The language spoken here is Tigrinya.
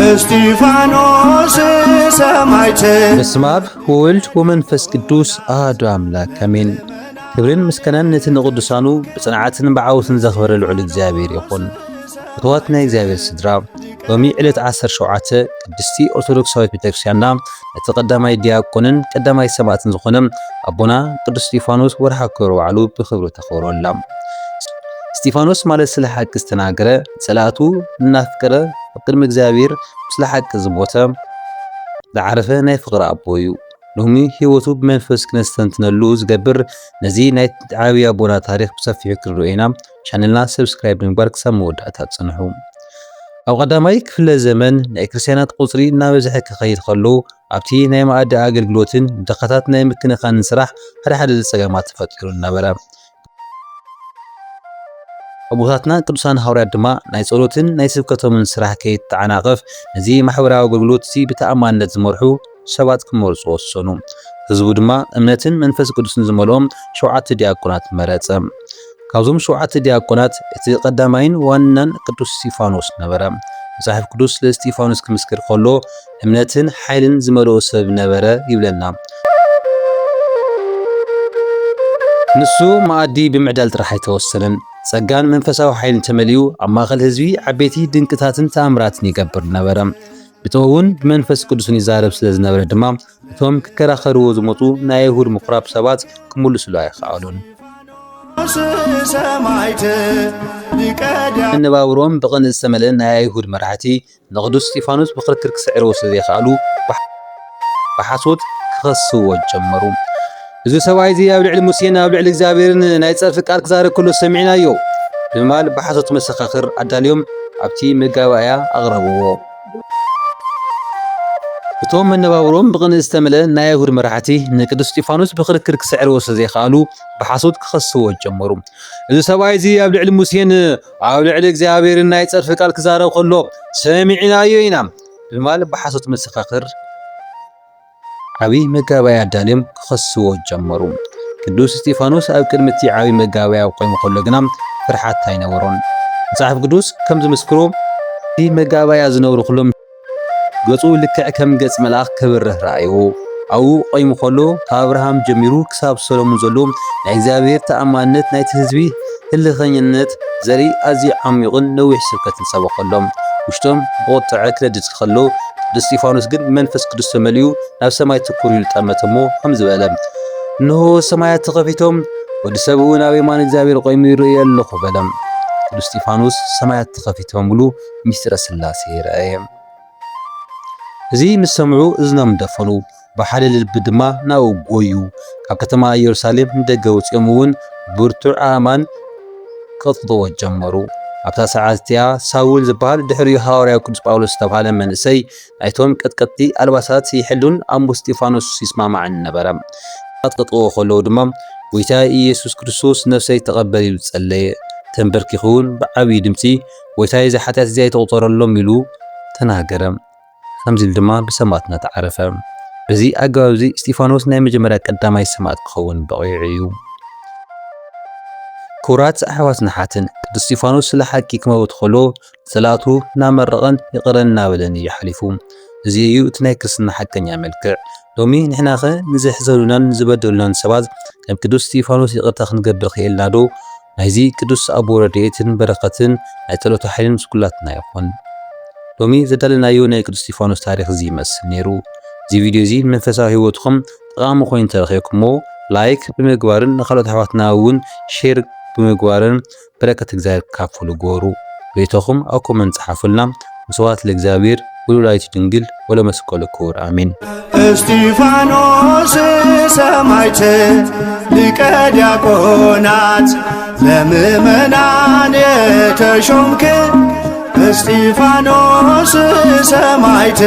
እስጢፋኖስ ሰማዕት በስመ አብ ወወልድ ወመንፈስ ቅዱስ አሐዱ አምላክ አሜን። ክብርን ምስጋናን ንቅዱሳኑ ብጽንዓትን ብዓወትን ዘኽበረ ልዑል እግዚአብሔር ይኹን። እትዋት ናይ እግዚአብሔር ስድራ ሎሚ ዕለት 17 ቅድስቲ ኦርቶዶክሳዊት ቤተክርስቲያንና እቲ ቀዳማይ ዲያቆንን ቀዳማይ ሰማዕትን ዝኾነ አቦና ቅዱስ እስጢፋኖስ ወርሃ ክብረ በዓሉ ብክብሪ ተኸብረላ። እስጢፋኖስ ማለት ስለ ሐቅ ዝተናገረ ጸላቱ እናፍቀረ ኣብ ቅድሚ እግዚአብሔር ስለ ሐቅ ዝሞተ ዝዓረፈ ናይ ፍቅሪ ኣቦ እዩ። ሎሚ ህይወቱ ብመንፈስ ክነስተንትነሉ ዝገብር ነዚ ናይ ዓብይ ኣቦና ታሪክ ብሰፊሑ ክንሪኦ ኢና። ቻነልና ሰብስክራይብ ብምግባር ክሳብ መወዳእታ ጽንሑ። ኣብ ቀዳማይ ክፍለ ዘመን ናይ ክርስቲያናት ቁጽሪ እናበዝሐ ክኸይድ ከሎ ኣብቲ ናይ ማኣዲ ኣገልግሎትን ደኻታት ናይ ምክንኻንን ስራሕ ሓደ ፀገማት ተፈጢሩ ነበረ። ኣቦታትና ቅዱሳን ሐዋርያት ድማ ናይ ጸሎትን ናይ ስብከቶምን ስራሕ ከይተዓናቐፍ ነዚ ማሕበራዊ ኣገልግሎት እዚ ብተኣማንነት ዝመርሑ ሰባት ክመርጹ ወሰኑ። ህዝቡ ድማ እምነትን መንፈስ ቅዱስን ዝመልኦም 7 ዲያቆናት መረጸ። ካብዞም 7 ዲያቆናት እቲ ቀዳማይን ዋናን ቅዱስ እስጢፋኖስ ነበረ። መጽሓፍ ቅዱስ ለእስጢፋኖስ ክምስክር ከሎ እምነትን ሓይልን ዝመልኦ ሰብ ነበረ ይብለና። ንሱ ማኣዲ ብምዕዳል ጥራሕ ኣይተወሰነን። ጸጋን መንፈሳዊ ሓይልን ተመሊኡ ኣብ ማእኸል ህዝቢ ዓበይቲ ድንቅታትን ተኣምራትን ይገብር ነበረ። ብተውን ብመንፈስ ቅዱስን ይዛረብ ስለ ዝነበረ ድማ እቶም ክከራኸርዎ ዝመፁ ናይ አይሁድ ምኩራብ ሰባት ክምልሱሉ ኣይከኣሉን። ንባብሮም ብቕንዕ ዝተመልአ ናይ አይሁድ መራሕቲ ንቅዱስ እስጢፋኖስ ብክርክር ክስዕርዎ ስለ ዘይከኣሉ ብሓሶት ክኸስዎ ጀመሩ። እዚ ሰብኣይ እዚ ኣብ ልዕሊ ሙሴን ኣብ ልዕሊ እግዚአብሔርን ናይ ፀርፊ ቃል ክዛረብ ከሎ ሰሚዕናዮ ብምባል ብሓሶት መሰኻኽር ኣዳልዮም ኣብቲ መጋባእያ ኣቕረብዎ። እቶም መነባብሮም ብቕንዕ ዝተመልአ ናይ አይሁድ መራሕቲ ንቅዱስ እስጢፋኖስ ብክርክር ክስዕርዎ ስለ ዘይከኣሉ ብሓሶት ክኸስዎ ጀመሩ። እዚ ሰብኣይ እዚ ኣብ ልዕሊ ሙሴን ኣብ ልዕሊ እግዚአብሔርን ናይ ፀርፊ ቃል ክዛረብ ከሎ ሰሚዕናዮ ኢና ብምባል ብሓሶት መሰኻኽር ዓብይ መጋባእያ ኣዳልዮም ክኸስዎ ጀመሩ። ቅዱስ እስጢፋኖስ ኣብ ቅድሚቲ ዓብይ መጋባእያ ቆይሙ ከሎ ግና ፍርሓት ኣይነበሮን። መጽሓፍ ቅዱስ ከም ዝምስክሮ እቲ መጋባእያ ዝነብሩ ኩሎም ገጹ ልክዕ ከም ገጽ መልኣኽ ክብርህ ረኣይዎ። ኣብኡ ቆይሙ ከሎ ካብ አብርሃም ጀሚሩ ክሳብ ሰሎሞን ዘሎ ናይ እግዚአብሔር ተኣማንነት ናይቲ ህዝቢ ህልኸኝነት ዘርኢ ኣዝዩ ዓሚቕን ነዊሕ ስብከትን ሰበኸሎም። ውሽጦም ብቁጥዐ ክነድድ ከሎ ቅዱስ እስጢፋኖስ ግን መንፈስ ቅዱስ ተመሊኡ ናብ ሰማይ ትኩር ኢሉ ጠመተ እሞ ከም ዝበለ እንሆ ሰማያት ተኸፊቶም ወዲ ሰብ እውን ኣብ የማን እግዚአብሔር ቆይሙ ይርኢ ኣለኹ በለ። ቅዱስ እስጢፋኖስ ሰማያት ተኸፊቶምሉ ምስጢረ ሥላሴ ረአየ። እዚ ምስ ሰምዑ እዝኖም ደፈኑ፣ ብሓደ ልቢ ድማ ናብኡ ጎዩ። ካብ ከተማ ኢየሩሳሌም ንደገ ወፂኦም እውን ብርቱዕ ኣእማን ከጥቅጥዎ ጀመሩ። ኣብታ ሰዓት እቲኣ ሳውል ዝበሃል ድሕሪኡ ሐዋርያው ቅዱስ ጳውሎስ ዝተባሃለ መንእሰይ ናይቶም ቀጥቀጥቲ ኣልባሳት ይሕሉን ኣብ ሞት እስጢፋኖስ ይስማማዕን ነበረ። ቀጥቅጥዎ ከለዉ ድማ ጎይታ ኢየሱስ ክርስቶስ ነፍሰይ ተቐበል ኢሉ ጸለየ። ተንበርኪኹን ብዓብይ ድምፂ ጎይታዬ እዚ ሓጢኣት እዚ ኣይተቆጠረሎም ኢሉ ተናገረ። ከምዚ ኢሉ ድማ ብሰማዕትነት ዓረፈ። በዚ ኣገባብ እዚ እስጢፋኖስ ናይ መጀመርያ ቀዳማይ ሰማዕት ክኸውን በቂዑ እዩ። ክቡራት ኣሕዋት ናሓትን ቅዱስ እስጢፋኖስ ስለ ሓቂ ክመውት ከሎ ጸላቱ እናመረቐን ይቕረን እናበለን እዩ ሓሊፉ። እዚ እዩ እቲ ናይ ክርስትና ሓቀኛ መልክዕ። ሎሚ ንሕና ኸ ንዘሕዘኑናን ዝበደሉናን ሰባት ከም ቅዱስ እስጢፋኖስ ይቕርታ ክንገብር ክኢልና ዶ? ናይዚ ቅዱስ ኣቦ ረድኤትን በረኸትን ናይ ጸሎቱ ሓይልን ምስ ኩላትና ይኹን። ሎሚ ዘዳለናዮ ናይ ቅዱስ እስጢፋኖስ ታሪክ እዚ ይመስል ነይሩ። እዚ ቪድዮ እዚ መንፈሳዊ ህይወትኩም ጠቃሚ ኮይኑ ተረኺብኩሞ ላይክ ብምግባርን ንኻልኦት ኣሕዋትና እውን ሼር ብምግባርን በረከት እግዚአብሔር ካፍሉ ጎሩ። ቤተኹም ኣብ ኮመንት ጻሓፉልና። መስዋዕት ለእግዚአብሔር ወለወላዲቱ ድንግል ወለመስቀሉ ክቡር አሜን። እስጢፋኖስ ሰማዕት ሊቀ ዲያቆናት ለምእመናን የተሾምክ እስጢፋኖስ ሰማዕት